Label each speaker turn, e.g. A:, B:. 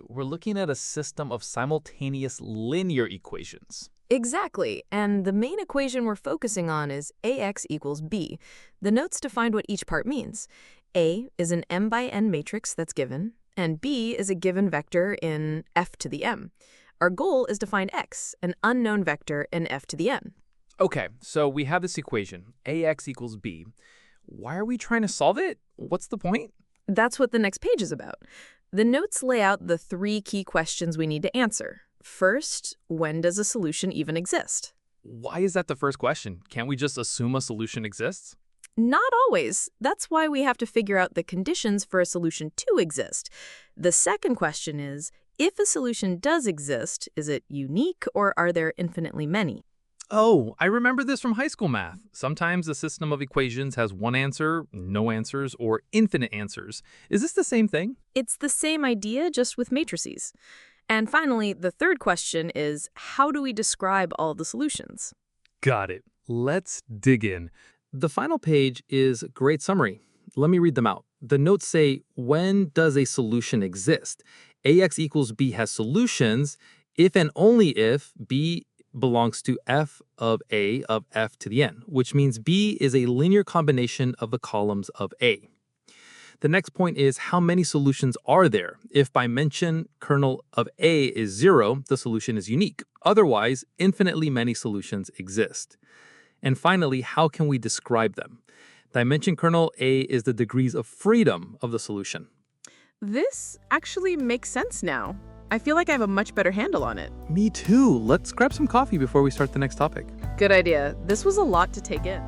A: we're looking at a system of simultaneous linear equations.
B: Exactly, and the main equation we're focusing on is ax equals b. The notes define what each part means. A is an m by n matrix that's given, and b is a given vector in f to the m. Our goal is to find x, an unknown vector in f to the n.
A: Okay, so we have this equation, ax equals b. Why are we trying to solve it? What's the point?
B: That's what the next page is about. The notes lay out the 3 key questions we need to answer. First, when does a solution even exist?
A: Why is that the first question? Can't we just assume a solution exists?
B: Not always. That's why we have to figure out the conditions for a solution to exist. The second question is, if a solution does exist, is it unique or are there infinitely many?
A: Oh, I remember this from high school math. Sometimes a system of equations has one answer, no answers, or infinite answers. Is this the same thing?
B: It's the same idea, just with matrices. And finally, the third question is, how do we describe all the solutions?
A: Got it. Let's dig in. The final page is a great summary. Let me read them out. The notes say, when does a solution exist? Ax equals b has solutions if and only if b belongs to f of a of f to the n, which means b is a linear combination of the columns of a. The next point is, how many solutions are there? If by mention kernel of a is 0, the solution is unique. Otherwise, infinitely many solutions exist. And finally, how can we describe them? Dimension kernel A is the degrees of freedom of the solution.
C: This actually makes sense now. I feel like I have a much better handle on it.
A: Me too. Let's grab some coffee before we start the next topic.
C: Good idea. This was a lot to take in.